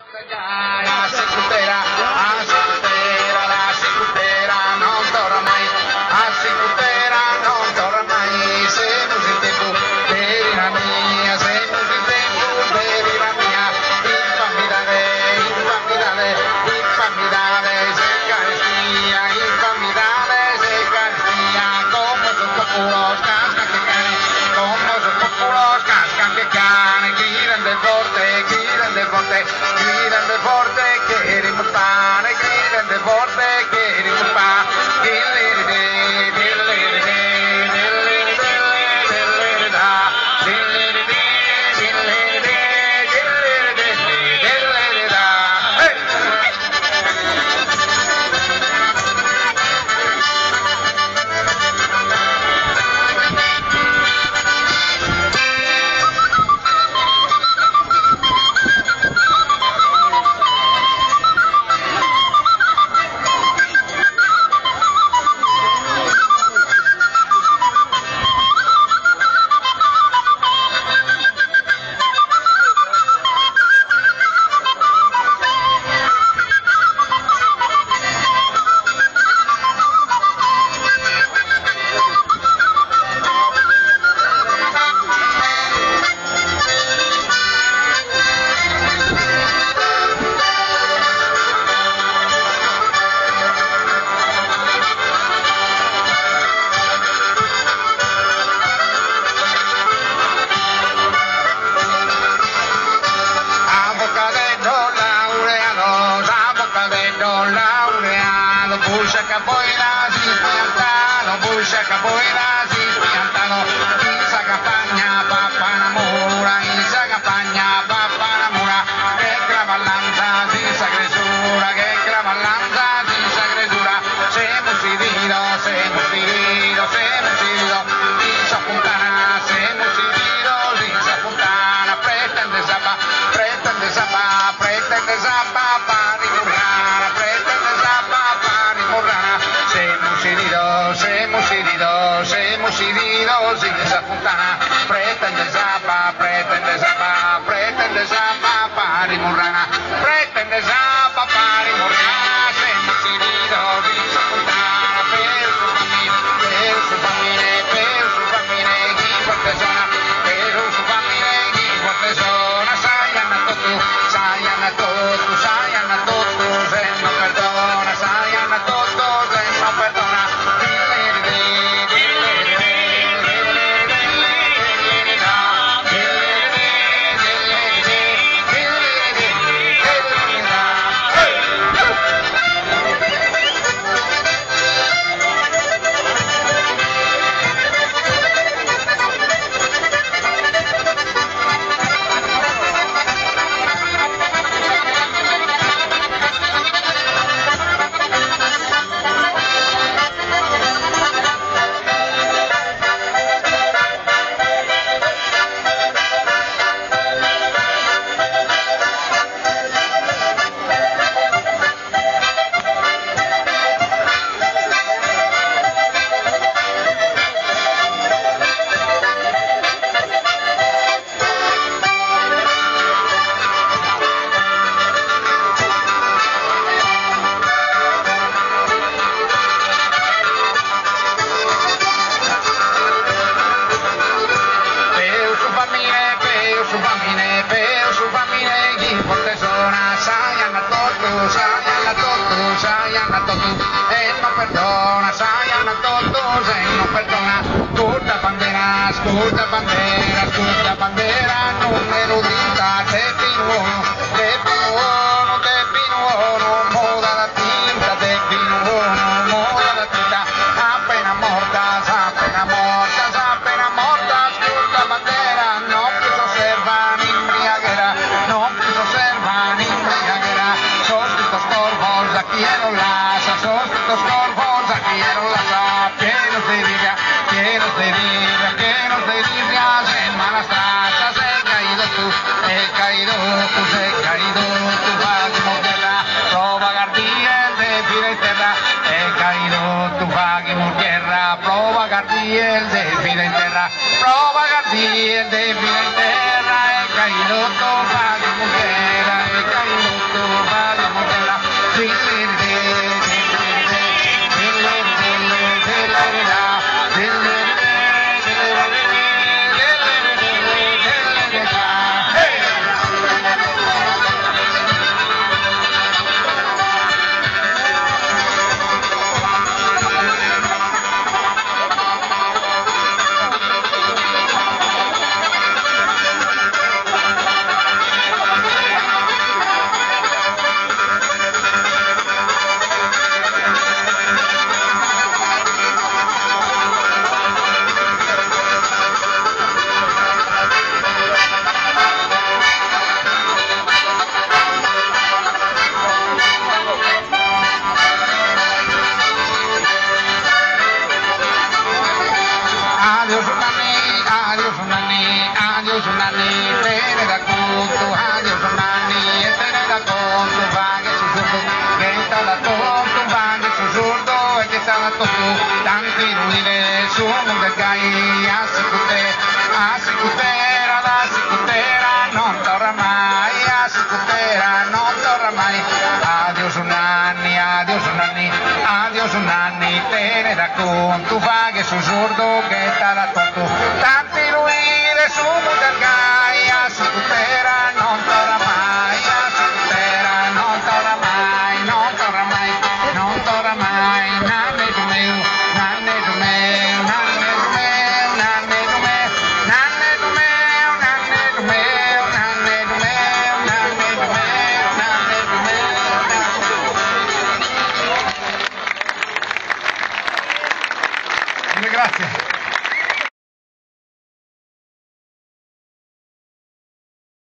La sicutera non torna mai, la sicutera non torna mai, se non si tempo per la mia, se non si tempo per la mia, infammi dare, se carestia, infammi dare, se carestia, como sos populos, cascan que cane, como sos populos, cascan que cane, gritan de forte, gritan de forte, gritan de forte, que rimutare, gritan de forte, que rimutare, Busca capoeira, si piantano, busca capoeira, si piantano, Isa campagna, papà namora, Isa campagna, papà namora, che cravallanza, si sagresura, che cravallanza, si sagresura, semos idido, Isa puntana, semos idido, Isa puntana, pretende zapa, pari murrana, pretende zapa, hemos ido, sin esa puntana, pretende zapa, pari murrana, pretende zapa, pari murrana, hemos ido, sin esa puntana, per su famiglia, chi forte zona, per su famiglia, chi forte zona, sai anna tutto, se non perdona, sai anna tutto, se non perdona. Peu su famiglia, chi forte zona, sai anna tutto, e non perdona, sai anna tutto, se non perdona, tutta bandera, numero dita, te pinuono, moda la tinta, appena morta, tutta bandera, non più osserva ni embriaguera, sostos corvos, aquí en Olaza, que nos diga, Semana Santa, se ha caído tú, Fagimo Guerra, prova Gardiel de Fira y Terra, he caído tu Fagimo Guerra, prova Gardiel de Fira y Terra, he caído tu Fagimo Guerra, he caído adiós un anni, te ne da conto, adiós un anni, e te ne da conto, va che sussurro, che sta da tonto, va che sussurro, e che sta da tonto, tanti ruine, su un del gai, a sicutera, non torna mai, a sicutera, non torna mai, adiós un anni, te ne da conto, va che sussurro, che sta da tonto,